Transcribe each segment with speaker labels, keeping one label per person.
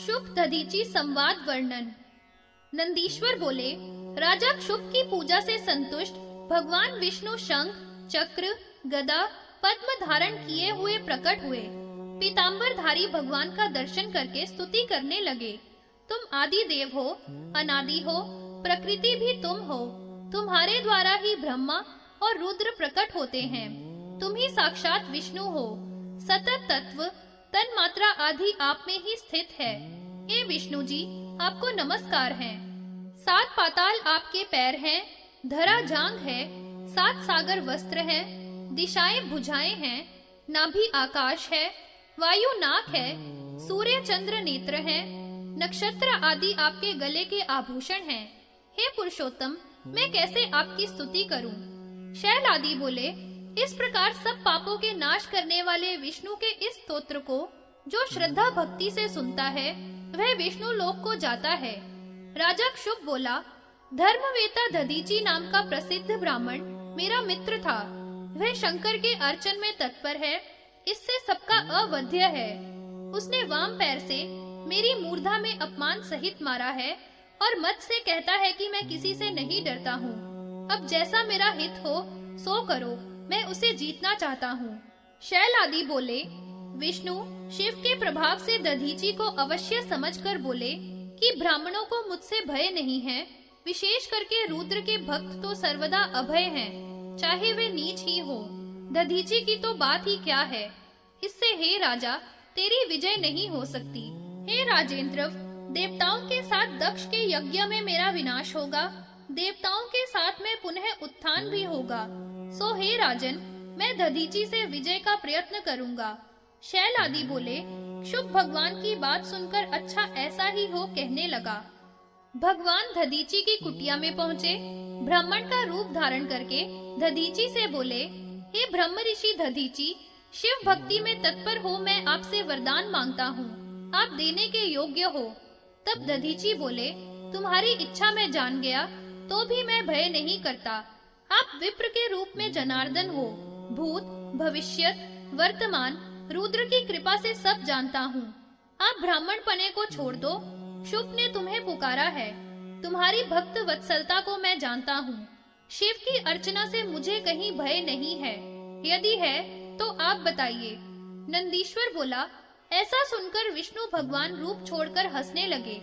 Speaker 1: शुभ दधीची संवाद वर्णन। नंदीश्वर बोले, राजा क्षुभ की पूजा से संतुष्ट भगवान विष्णु शंख, चक्र, गदा, पद्म धारण किए हुए प्रकट हुए। पीतांबरधारी भगवान का दर्शन करके स्तुति करने लगे। तुम आदि देव हो, अनादि हो, प्रकृति भी तुम हो। तुम्हारे द्वारा ही ब्रह्मा और रुद्र प्रकट होते हैं। तुम ही साक्षात विष्णु हो। सतत तत्व तन मात्रा आदि आप में ही स्थित है। हे विष्णु जी, आपको नमस्कार है। 7 पाताल आपके पैर हैं, धरा जांघ है, 7 सागर वस्त्र है, दिशाएं भुजाएं हैं, नाभि आकाश है, वायु नाक है, सूर्य चंद्र नेत्र है, नक्षत्र आदि आपके गले के आभूषण हैं। हे पुरुषोत्तम, मैं कैसे आपकी स्तुति करूं? शैल आदि बोले, इस प्रकार सब पापों के नाश करने वाले विष्णु के इस स्तोत्र को जो श्रद्धा भक्ति से सुनता है, वह विष्णु लोक को जाता है। राजा क्षुभ बोला, धर्मवेता दधीची नाम का प्रसिद्ध ब्राह्मण मेरा मित्र था। वह शंकर के अर्चन में तत्पर है, इससे सबका अवध्य है। उसने वाम पैर से मेरी मूर्धा में अपमान सहित मारा है और मत से कहता है कि मैं किसी से नहीं डरता हूँ। अब जैसा मेरा हित हो सो करो, मैं उसे जीतना चाहता हूँ। शैल आदि बोले, विष्णु शिव के प्रभाव से दधीची को अवश्य समझकर बोले कि ब्राह्मणों को मुझसे भय नहीं है। विशेष करके रुद्र के भक्त तो सर्वदा अभय हैं, चाहे वे नीच ही हो। दधीची की तो बात ही क्या है। इससे हे राजा, तेरी विजय नहीं हो सकती। हे राजेंद्र, देवताओं के साथ दक्ष के यज्ञ में मेरा विनाश होगा, देवताओं के साथ में पुनः उत्थान भी होगा। सो हे राजन, मैं दधीची से विजय का प्रयत्न करूंगा। शैल आदि बोले, शुभ भगवान की बात सुनकर अच्छा ऐसा ही हो कहने लगा। भगवान दधीची की कुटिया में पहुँचे। ब्राह्मण का रूप धारण करके दधीची से बोले, हे ब्रह्म ऋषि दधीची, शिव भक्ति में तत्पर हो मैं आपसे वरदान मांगता हूँ, आप देने के योग्य हो। तब दधीची बोले, तुम्हारी इच्छा मैं जान गया, तो भी मैं भय नहीं करता। आप विप्र के रूप में जनार्दन हो। भूत, भविष्यत, वर्तमान रुद्र की कृपा से सब जानता हूँ। आप ब्राह्मण पने को छोड़ दो। शुभ ने तुम्हें पुकारा है। तुम्हारी भक्त वत्सलता को मैं जानता हूँ। शिव की अर्चना से मुझे कहीं भय नहीं है। यदि है तो आप बताइए। नंदीश्वर बोला, ऐसा सुनकर विष्णु भगवान रूप छोड़कर हंसने लगे।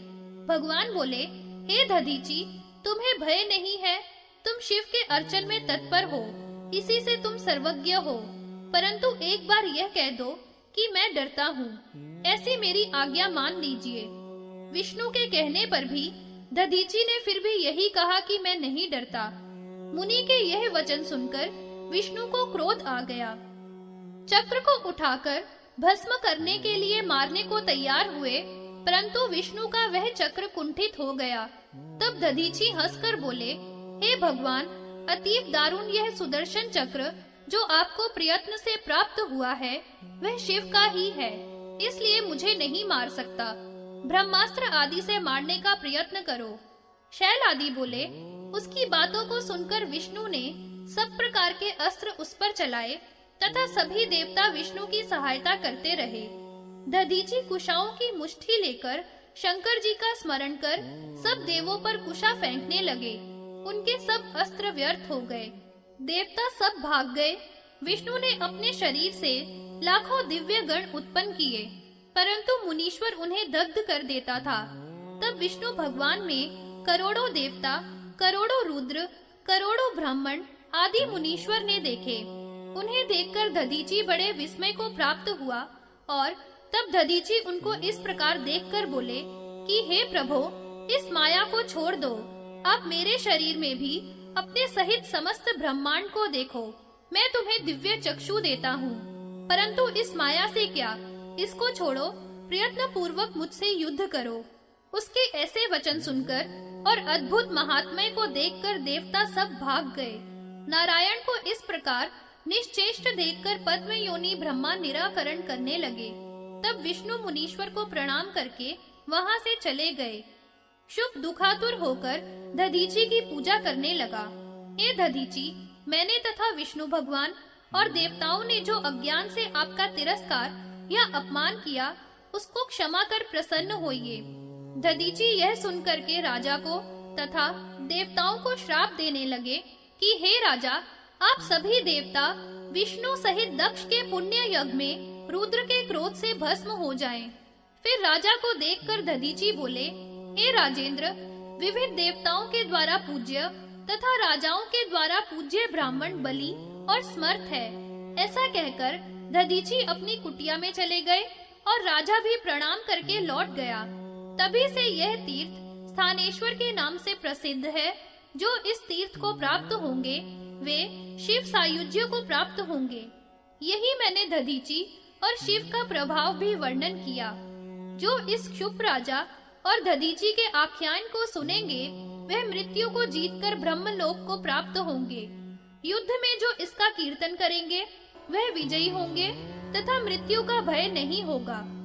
Speaker 1: भगवान बोले, हे दधीची, तुम्हें भय नहीं है। तुम शिव के अर्चन में तत्पर हो, इसी से तुम सर्वज्ञ हो। परंतु एक बार यह कह दो कि मैं डरता हूँ, ऐसी मेरी आज्ञा मान लीजिए। विष्णु के कहने पर भी दधीची ने फिर भी यही कहा कि मैं नहीं डरता। मुनि के यह वचन सुनकर विष्णु को क्रोध आ गया। चक्र को उठाकर भस्म करने के लिए मारने को तैयार हुए, परंतु विष्णु का वह चक्र कुंठित हो गया। तब दधीची हंसकर बोले, हे भगवान, अतीव दारुण यह सुदर्शन चक्र जो आपको प्रयत्न से प्राप्त हुआ है, वह शिव का ही है, इसलिए मुझे नहीं मार सकता। ब्रह्मास्त्र आदि से मारने का प्रयत्न करो। शैल आदि बोले, उसकी बातों को सुनकर विष्णु ने सब प्रकार के अस्त्र उस पर चलाए तथा सभी देवता विष्णु की सहायता करते रहे। दधीची कुशाओं की मुट्ठी लेकर शंकर जी का स्मरण कर सब देवों पर कुशा फेंकने लगे। उनके सब अस्त्र व्यर्थ हो गए। देवता सब भाग गए। विष्णु ने अपने शरीर से लाखों दिव्य गण उत्पन्न किए, परंतु मुनीश्वर उन्हें दग्ध कर देता था। तब विष्णु भगवान में करोड़ों देवता, करोड़ों रुद्र, करोड़ों ब्राह्मण आदि मुनीश्वर ने देखे। उन्हें देखकर दधीची बड़े विस्मय को प्राप्त हुआ और तब दधीची उनको इस प्रकार देखकर बोले कि हे प्रभो, इस माया को छोड़ दो। आप मेरे शरीर में भी अपने सहित समस्त ब्रह्मांड को देखो। मैं तुम्हें दिव्य चक्षु देता हूँ, परंतु इस माया से क्या, इसको छोड़ो, प्रयत्न पूर्वक मुझसे युद्ध करो। उसके ऐसे वचन सुनकर और अद्भुत महात्म्य को देखकर देवता सब भाग गए। नारायण को इस प्रकार निश्चेष्ट देखकर पद्म योनि ब्रह्मा निराकरण करने लगे। तब विष्णु मुनीश्वर को प्रणाम करके वहां से चले गए। शुभ दुखातुर होकर दधीची की पूजा करने लगा। हे दधीची, मैंने तथा विष्णु भगवान और देवताओं ने जो अज्ञान से आपका तिरस्कार या अपमान किया, उसको क्षमा कर प्रसन्न होइए। दधीची यह सुनकर के राजा को तथा देवताओं को श्राप देने लगे कि हे राजा, आप सभी देवता विष्णु सहित दक्ष के पुण्य यज्ञ में रुद्र के क्रोध से भस्म हो जाएं। फिर राजा को देखकर दधीची बोले, हे राजेंद्र, विविध देवताओं के द्वारा पूज्य तथा राजाओं के द्वारा पूज्य ब्राह्मण बलि और समर्थ है। ऐसा कहकर दधीची अपनी कुटिया में चले गए और राजा भी प्रणाम करके लौट गया। तभी से यह तीर्थ स्थानेश्वर के नाम से प्रसिद्ध है। जो इस तीर्थ को प्राप्त होंगे वे शिव सायुज्य को प्राप्त होंगे। यही मैंने दधीची और शिव का प्रभाव भी वर्णन किया। जो इस क्षुप राजा और दधीची के आख्यान को सुनेंगे वह मृत्यु को जीतकर ब्रह्मलोक को प्राप्त होंगे। युद्ध में जो इसका कीर्तन करेंगे वह विजयी होंगे तथा मृत्यु का भय नहीं होगा।